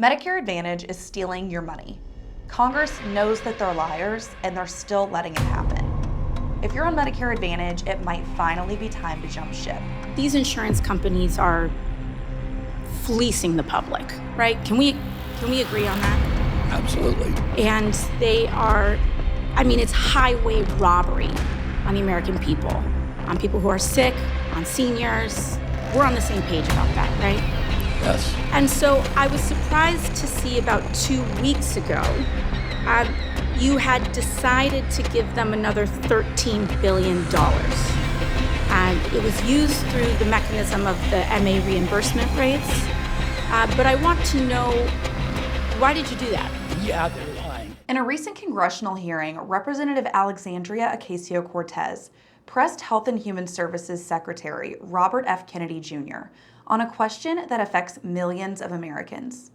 Medicare Advantage is stealing your money. Congress knows that they're liars, and they're still letting it happen. If you're on Medicare Advantage, it might finally be time to jump ship. These insurance companies are fleecing the public, right? Can we agree on that? Absolutely. And they are, it's highway robbery on the American people, on people who are sick, on seniors. We're on the same page about that, right? Yes. And so I was surprised to see about 2 weeks ago, you had decided to give them another $13 billion. And it was used through the mechanism of the MA reimbursement rates. But I want to know, why did you do that? Yeah, they're lying. In a recent congressional hearing, Representative 𝗲𝗂𝗂𝗂𝗃 pressed Health and Human Services Secretary Robert F. Kennedy Jr. on a question that affects millions of Americans.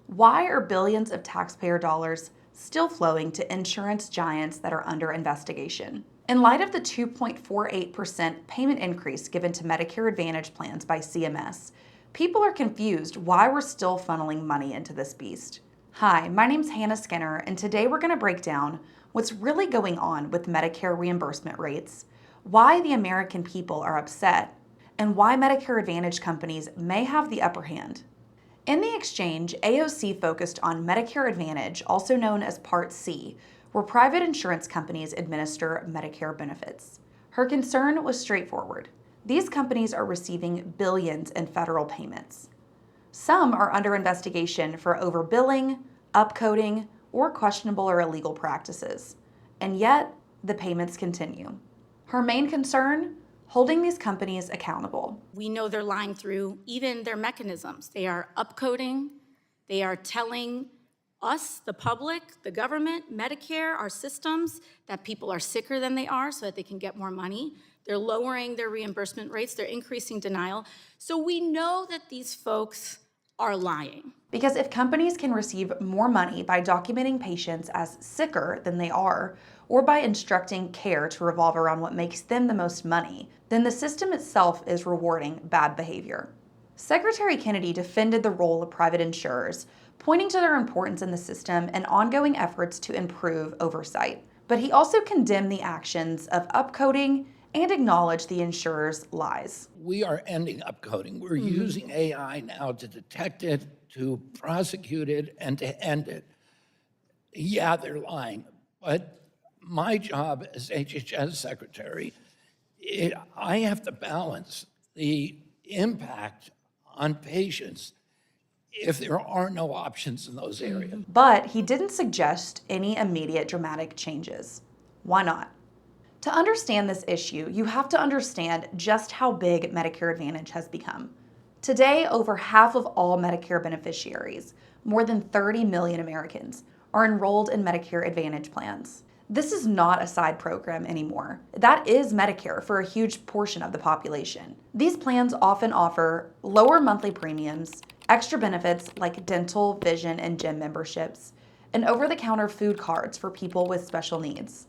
Why are billions of taxpayer dollars still flowing to insurance giants that are under investigation? In light of the 2.48% payment increase given to Medicare Advantage plans by CMS, people are confused why we're still funneling money into this beast. Hi, my name's Hannah Skinner, and today we're going to break down what's really going on with Medicare reimbursement rates, why the American people are upset, and why Medicare Advantage companies may have the upper hand. In the exchange, AOC focused on Medicare Advantage, also known as Part C, where private insurance companies administer Medicare benefits. Her concern was straightforward. These companies are receiving billions in federal payments. Some are under investigation for overbilling, upcoding, or questionable or illegal practices. And yet, the payments continue. Her main concern? Holding these companies accountable. We know they're lying through even their mechanisms. They are upcoding. They are telling us, the public, the government, Medicare, our systems, that people are sicker than they are so that they can get more money. They're lowering their reimbursement rates. They're increasing denial. So we know that these folks are lying. Because if companies can receive more money by documenting patients as sicker than they are, or by instructing care to revolve around what makes them the most money, then the system itself is rewarding bad behavior. Secretary Kennedy defended the role of private insurers, pointing to their importance in the system and ongoing efforts to improve oversight. But he also condemned the actions of upcoding and acknowledged the insurers' lies. We are ending upcoding. We're using AI now to detect it, to prosecute it, and to end it. Yeah, they're lying, but my job as HHS secretary, I have to balance the impact on patients if there are no options in those areas. But he didn't suggest any immediate dramatic changes. Why not? To understand this issue, you have to understand just how big Medicare Advantage has become. Today, over half of all Medicare beneficiaries, more than 30 million Americans, are enrolled in Medicare Advantage plans. This is not a side program anymore. That is Medicare for a huge portion of the population. These plans often offer lower monthly premiums, extra benefits like dental, vision, and gym memberships, and over-the-counter food cards for people with special needs.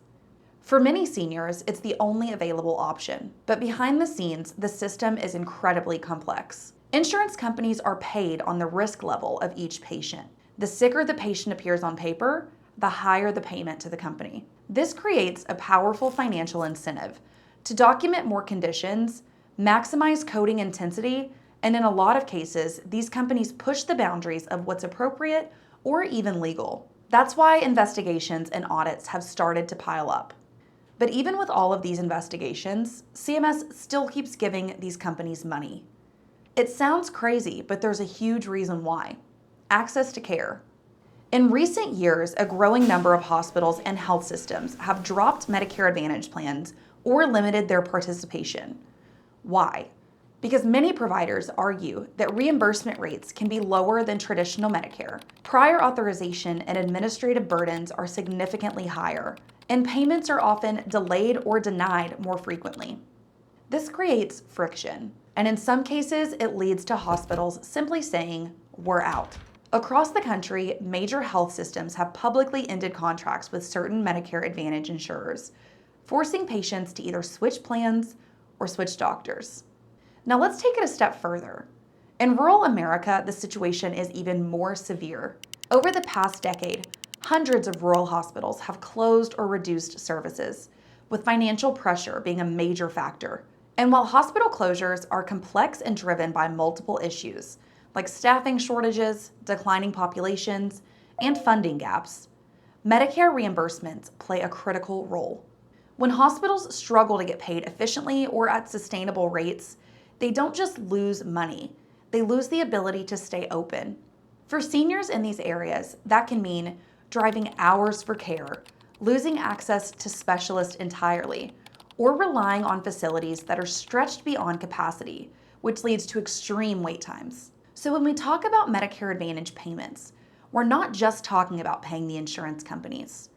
For many seniors, it's the only available option. But behind the scenes, the system is incredibly complex. Insurance companies are paid on the risk level of each patient. The sicker the patient appears on paper, the higher the payment to the company. This creates a powerful financial incentive to document more conditions, maximize coding intensity, and in a lot of cases, these companies push the boundaries of what's appropriate or even legal. That's why investigations and audits have started to pile up. But even with all of these investigations, CMS still keeps giving these companies money. It sounds crazy, but there's a huge reason why. Access to care. In recent years, a growing number of hospitals and health systems have dropped Medicare Advantage plans or limited their participation. Why? Because many providers argue that reimbursement rates can be lower than traditional Medicare. Prior authorization and administrative burdens are significantly higher, and payments are often delayed or denied more frequently. This creates friction, and in some cases, it leads to hospitals simply saying, "We're out." Across the country, major health systems have publicly ended contracts with certain Medicare Advantage insurers, forcing patients to either switch plans or switch doctors. Now let's take it a step further. In rural America, the situation is even more severe. Over the past decade, hundreds of rural hospitals have closed or reduced services, with financial pressure being a major factor. And while hospital closures are complex and driven by multiple issues, like staffing shortages, declining populations, and funding gaps, Medicare reimbursements play a critical role. When hospitals struggle to get paid efficiently or at sustainable rates, they don't just lose money, they lose the ability to stay open. For seniors in these areas, that can mean driving hours for care, losing access to specialists entirely, or relying on facilities that are stretched beyond capacity, which leads to extreme wait times. So when we talk about Medicare Advantage payments, we're not just talking about paying the insurance companies.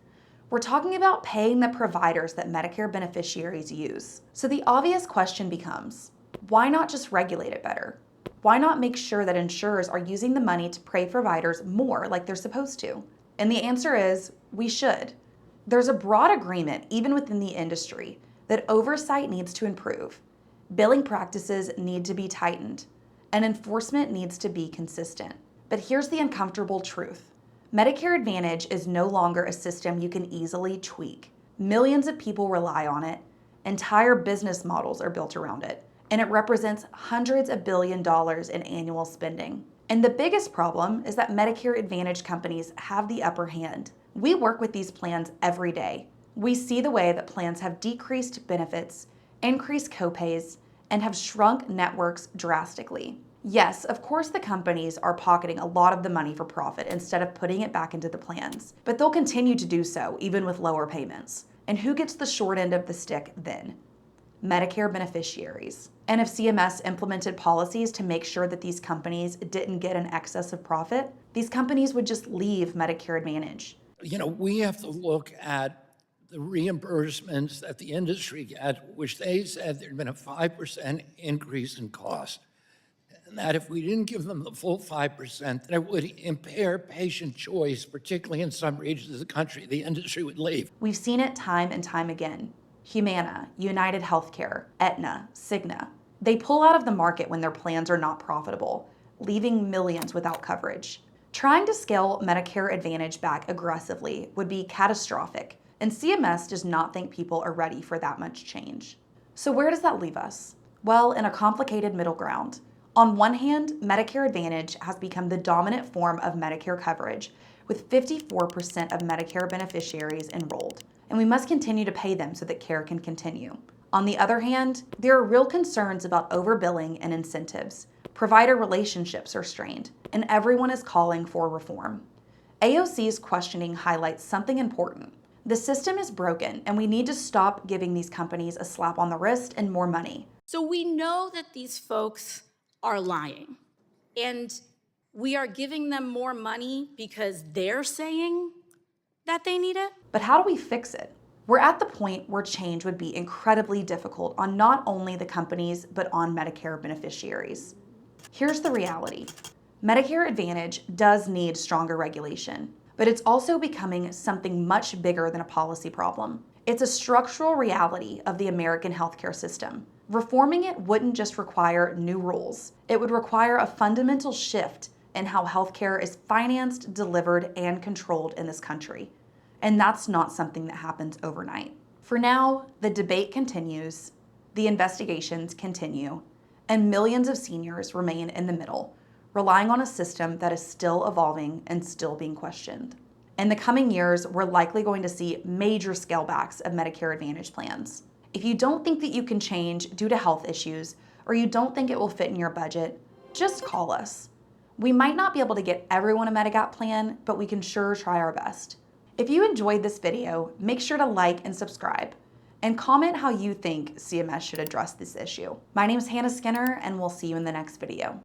We're talking about paying the providers that Medicare beneficiaries use. So the obvious question becomes, why not just regulate it better? Why not make sure that insurers are using the money to pay providers more like they're supposed to? And the answer is, we should. There's a broad agreement, even within the industry, that oversight needs to improve, billing practices need to be tightened, and enforcement needs to be consistent. But here's the uncomfortable truth. Medicare Advantage is no longer a system you can easily tweak. Millions of people rely on it, entire business models are built around it, and it represents hundreds of billions of dollars in annual spending. And the biggest problem is that Medicare Advantage companies have the upper hand. We work with these plans every day. We see the way that plans have decreased benefits, increased copays, and have shrunk networks drastically. Yes, of course the companies are pocketing a lot of the money for profit instead of putting it back into the plans, but they'll continue to do so even with lower payments. And who gets the short end of the stick then? Medicare beneficiaries. And if CMS implemented policies to make sure that these companies didn't get an excess of profit, these companies would just leave Medicare Advantage. You know, we have to look at the reimbursements that the industry get, which they said there'd been a 5% increase in cost. And that if we didn't give them the full 5%, that it would impair patient choice, particularly in some regions of the country. The industry would leave. We've seen it time and time again. Humana, UnitedHealthcare, Aetna, Cigna. They pull out of the market when their plans are not profitable, leaving millions without coverage. Trying to scale Medicare Advantage back aggressively would be catastrophic, and CMS does not think people are ready for that much change. So where does that leave us? Well, in a complicated middle ground. On one hand, Medicare Advantage has become the dominant form of Medicare coverage, with 54% of Medicare beneficiaries enrolled, and we must continue to pay them so that care can continue. On the other hand, there are real concerns about overbilling and incentives. Provider relationships are strained, and everyone is calling for reform. AOC's questioning highlights something important. The system is broken, and we need to stop giving these companies a slap on the wrist and more money. So we know that these folks are lying, and we are giving them more money because they're saying that they need it. But how do we fix it? We're at the point where change would be incredibly difficult on not only the companies, but on Medicare beneficiaries. Here's the reality. Medicare Advantage does need stronger regulation, but it's also becoming something much bigger than a policy problem. It's a structural reality of the American healthcare system. Reforming it wouldn't just require new rules. It would require a fundamental shift in how healthcare is financed, delivered, and controlled in this country. And that's not something that happens overnight. For now, the debate continues, the investigations continue, and millions of seniors remain in the middle, relying on a system that is still evolving and still being questioned. In the coming years, we're likely going to see major scalebacks of Medicare Advantage plans. If you don't think that you can change due to health issues, or you don't think it will fit in your budget, just call us. We might not be able to get everyone a Medigap plan, but we can sure try our best. If you enjoyed this video, make sure to like and subscribe, and comment how you think CMS should address this issue. My name is Hannah Skinner, and we'll see you in the next video.